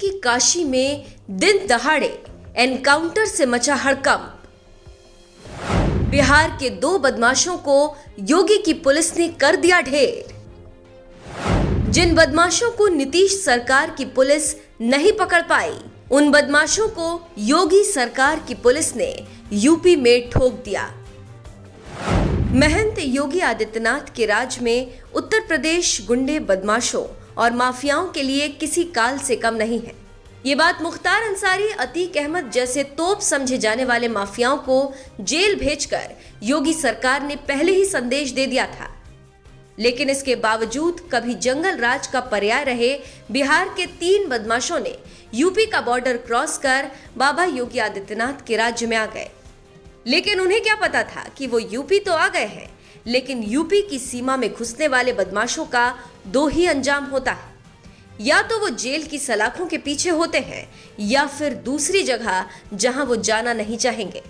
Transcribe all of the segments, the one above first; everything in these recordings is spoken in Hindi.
की काशी में दिन दहाड़े एनकाउंटर से मचा हड़कंप। बिहार के 2 बदमाशों को योगी की पुलिस ने कर दिया ढेर। जिन बदमाशों को नीतीश सरकार की पुलिस नहीं पकड़ पाई, उन बदमाशों को योगी सरकार की पुलिस ने यूपी में ठोक दिया। महंत योगी आदित्यनाथ के राज में उत्तर प्रदेश गुंडे, बदमाशों और माफियाओं के लिए किसी काल से कम नहीं है। ये बात मुख्तार अंसारी, अतीक अहमद जैसे तोप समझे जाने वाले माफियाओं को जेल भेजकर योगी सरकार ने पहले ही संदेश दे दिया था। लेकिन इसके बावजूद कभी जंगल राज का पर्याय रहे बिहार के 3 बदमाशों ने यूपी का बॉर्डर क्रॉस कर बाबा योगी आदित्यनाथ के राज्य में आ गए। लेकिन उन्हें क्या पता था कि वो यूपी तो आ गए हैं, लेकिन यूपी की सीमा में घुसने वाले बदमाशों का 2 ही अंजाम होता है। या तो वो जेल की सलाखों के पीछे होते हैं या फिर दूसरी जगह जहां वो जाना नहीं चाहेंगे।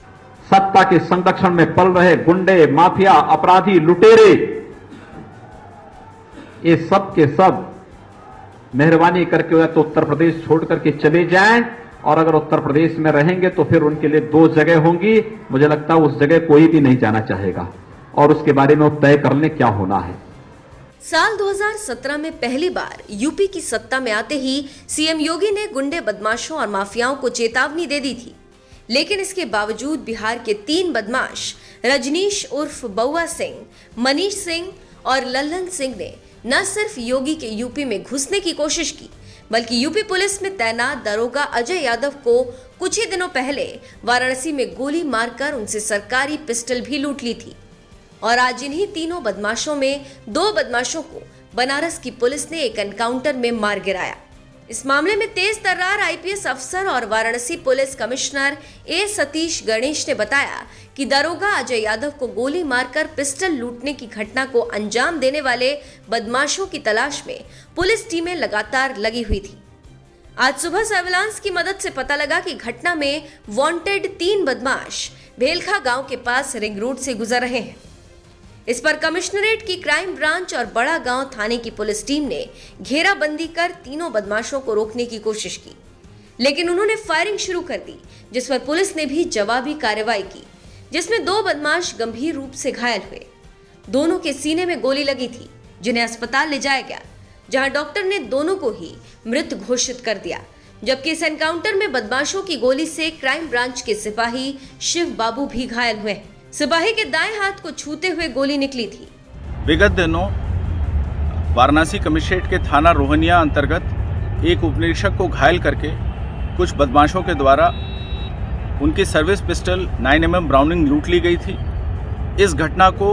सत्ता के संरक्षण में पल रहे गुंडे, माफिया, अपराधी, लुटेरे, ये सब के सब मेहरबानी करके तो उत्तर प्रदेश छोड़ करके चले जाएं, और अगर उत्तर प्रदेश में रहेंगे तो फिर उनके लिए 2 जगह होंगी। मुझे लगता है उस जगह कोई भी नहीं जाना चाहेगा और उसके बारे में वो तय कर लें क्या होना है। साल 2017 में पहली बार यूपी की सत्ता में आते ही सीएम योगी ने गुंडे, बदमाशों और माफियाओं को चेतावनी दे दी थी। लेकिन इसके बावजूद बिहार के 3 बदमाश रजनीश उर्फ बउआ सिंह, मनीष सिंह और लल्लन सिंह ने न सिर्फ योगी के यूपी में घुसने की कोशिश की, बल्कि यूपी पुलिस में तैनात दरोगा अजय यादव को कुछ ही दिनों पहले वाराणसी में गोली मारकर उनसे सरकारी पिस्टल भी लूट ली थी। और आज इन्हीं तीनों बदमाशों में 2 बदमाशों को बनारस की पुलिस ने एक एनकाउंटर में मार गिराया। इस मामले में तेज तर्रार आईपीएस अफसर और वाराणसी पुलिस कमिश्नर ए सतीश गणेश ने बताया कि दरोगा अजय यादव को गोली मारकर पिस्टल लूटने की घटना को अंजाम देने वाले बदमाशों की तलाश में पुलिस टीमें लगातार लगी हुई थी। आज सुबह सर्विलांस की मदद से पता लगा कि घटना में वांटेड 3 बदमाश भेलखा गांव के पास रिंग रोड से गुजर रहे हैं। इस पर कमिश्नरेट की क्राइम ब्रांच और बड़ा गांव थाने की पुलिस टीम ने घेराबंदी कर तीनों बदमाशों को रोकने की कोशिश की, लेकिन उन्होंने फायरिंग शुरू कर दी, जिस पर पुलिस ने भी जवाबी कार्रवाई की, जिसमें 2 बदमाश गंभीर रूप से घायल हुए। दोनों के सीने में गोली लगी थी, जिन्हें अस्पताल ले जाया गया, जहां डॉक्टर ने दोनों को ही मृत घोषित कर दिया। जबकि इस एनकाउंटर में बदमाशों की गोली से क्राइम ब्रांच के सिपाही शिव बाबू भी घायल हुए। सिपाही के दाएं हाथ को छूते हुए गोली निकली थी। विगत दिनों वाराणसी कमिश्नरेट के थाना रोहनिया अंतर्गत एक उपनिरीक्षक को घायल करके कुछ बदमाशों के द्वारा उनकी सर्विस पिस्टल 9mm ब्राउनिंग लूट ली गई थी। इस घटना को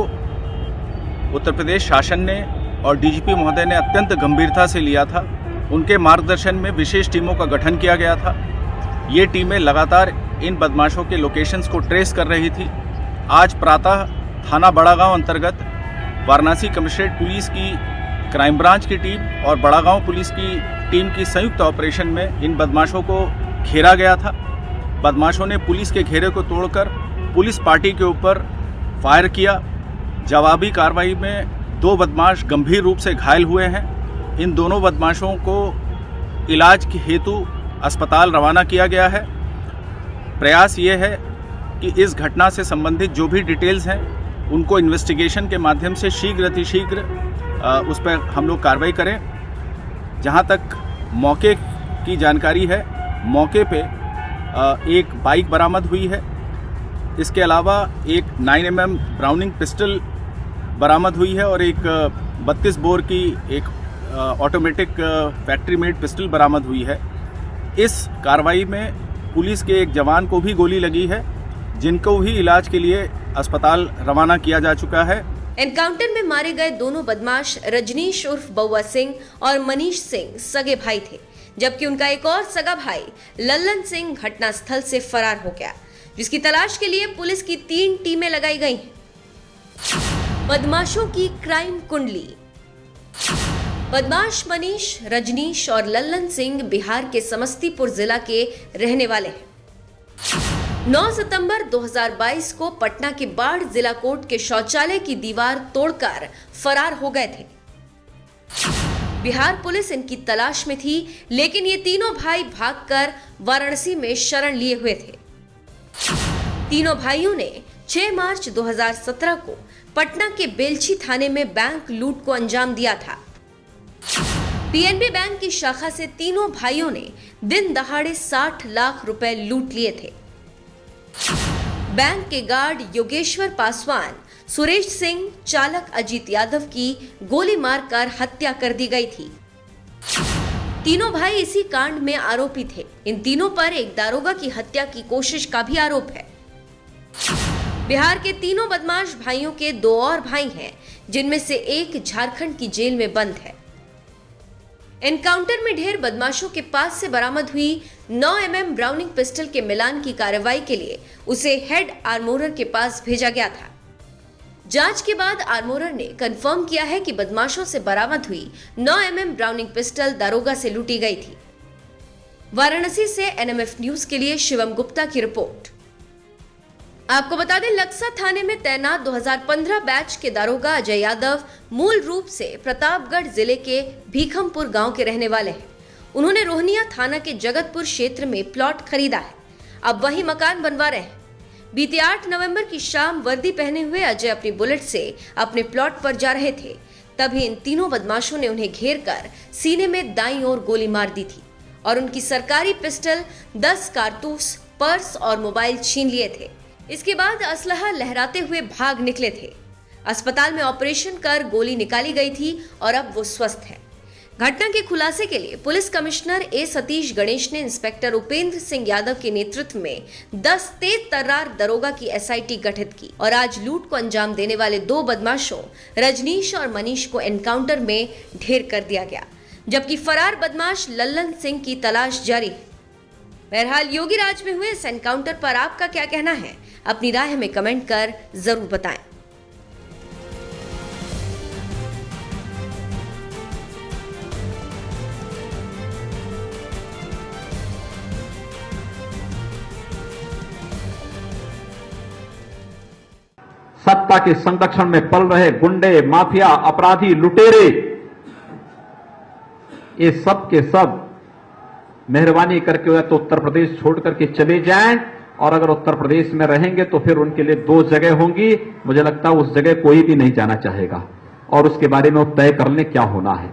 उत्तर प्रदेश शासन ने और डीजीपी महोदय ने अत्यंत गंभीरता से लिया था। उनके मार्गदर्शन में विशेष टीमों का गठन किया गया था। ये टीमें लगातार इन बदमाशों के लोकेशंस को ट्रेस कर रही थी। आज प्रातः थाना बड़ागांव अंतर्गत वाराणसी कमिश्नरेट पुलिस की क्राइम ब्रांच की टीम और बड़ागांव पुलिस की टीम की संयुक्त ऑपरेशन में इन बदमाशों को घेरा गया था। बदमाशों ने पुलिस के घेरे को तोड़कर पुलिस पार्टी के ऊपर फायर किया। जवाबी कार्रवाई में 2 बदमाश गंभीर रूप से घायल हुए हैं। इन दोनों बदमाशों को इलाज के हेतु अस्पताल रवाना किया गया है। प्रयास ये है कि इस घटना से संबंधित जो भी डिटेल्स हैं उनको इन्वेस्टिगेशन के माध्यम से शीघ्र अतिशीघ्र उस पर हम लोग कार्रवाई करें। जहां तक मौके की जानकारी है, मौके पे एक बाइक बरामद हुई है। इसके अलावा एक 9mm ब्राउनिंग पिस्टल बरामद हुई है और एक 32 बोर की एक ऑटोमेटिक फैक्ट्री मेड पिस्टल बरामद हुई है। इस कार्रवाई में पुलिस के एक जवान को भी गोली लगी है, जिनको भी इलाज के लिए अस्पताल रवाना किया जा चुका है। एनकाउंटर में मारे गए दोनों बदमाश रजनीश उर्फ बउआ सिंह और मनीष सिंह सगे भाई थे, जबकि उनका एक और सगा भाई लल्लन सिंह घटनास्थल से फरार हो गया, जिसकी तलाश के लिए पुलिस की 3 टीमें लगाई गई हैं। बदमाशों की क्राइम कुंडली। बदमाश मनीष, रजनीश और लल्लन सिंह बिहार के समस्तीपुर जिला के रहने वाले हैं। 9 सितंबर 2022 को पटना के बाढ़ जिला कोर्ट के शौचालय की दीवार तोड़कर फरार हो गए थे। बिहार पुलिस इनकी तलाश में थी, लेकिन ये तीनों भाई भागकर वाराणसी में शरण लिए हुए थे। तीनों भाइयों ने 6 मार्च 2017 को पटना के बेलछी थाने में बैंक लूट को अंजाम दिया था। पीएनबी बैंक की शाखा से तीनों भाइयों ने दिन दहाड़े 60 लाख रुपए लूट लिए थे। बैंक के गार्ड योगेश्वर पासवान, सुरेश सिंह, चालक अजीत यादव की गोली मारकर हत्या कर दी गई थी। तीनों भाई इसी कांड में आरोपी थे। इन तीनों पर एक दारोगा की हत्या की कोशिश का भी आरोप है। बिहार के तीनों बदमाश भाइयों के 2 और भाई हैं, जिनमें से एक झारखंड की जेल में बंद है। एनकाउंटर में ढेर बदमाशों के पास से बरामद हुई 9 mm ब्राउनिंग पिस्टल के मिलान की कार्रवाई के लिए उसे हेड आर्मोरर के पास भेजा गया था। जांच के बाद आर्मोरर ने कंफर्म किया है कि बदमाशों से बरामद हुई 9 mm ब्राउनिंग पिस्टल दारोगा से लूटी गई थी। वाराणसी से एनएमएफ न्यूज के लिए शिवम गुप्ता की रिपोर्ट। आपको बता दें, लक्सा थाने में तैनात 2015 बैच के दारोगा अजय यादव मूल रूप से प्रतापगढ़ जिले के भीखमपुर गांव के रहने वाले हैं। उन्होंने रोहनिया थाना के जगतपुर क्षेत्र में प्लॉट खरीदा है। अब वही मकान बनवा रहे हैं। बीते 8 नवंबर की शाम वर्दी पहने हुए अजय अपनी बुलेट से अपने प्लॉट पर जा रहे थे। तभी इन तीनों बदमाशों ने उन्हें घेर कर सीने में दाईं ओर गोली मार दी थी और उनकी सरकारी पिस्टल, 10 कारतूस, पर्स और मोबाइल छीन लिए थे। इसके बाद असलहा लहराते हुए भाग निकले थे। अस्पताल में ऑपरेशन कर गोली निकाली गई थी और अब वो स्वस्थ है। घटना के खुलासे के लिए पुलिस कमिश्नर ए सतीश गणेश ने इंस्पेक्टर उपेंद्र सिंह यादव के नेतृत्व में 10 तेज तर्रार दरोगा की एसआईटी गठित की और आज लूट को अंजाम देने वाले 2 बदमाशों रजनीश और मनीष को एनकाउंटर में ढेर कर दिया गया, जबकि फरार बदमाश लल्लन सिंह की तलाश जारी है। बहरहाल योगी राज में हुए इस एनकाउंटर पर आपका क्या कहना है? अपनी राय हमें कमेंट कर जरूर बताएं। सत्ता के संरक्षण में पल रहे गुंडे, माफिया, अपराधी, लुटेरे, ये सब के सब मेहरबानी करके या तो उत्तर प्रदेश छोड़ करके चले जाएं, और अगर उत्तर प्रदेश में रहेंगे तो फिर उनके लिए 2 जगह होंगी। मुझे लगता है उस जगह कोई भी नहीं जाना चाहेगा और उसके बारे में वो तय कर लें क्या होना है।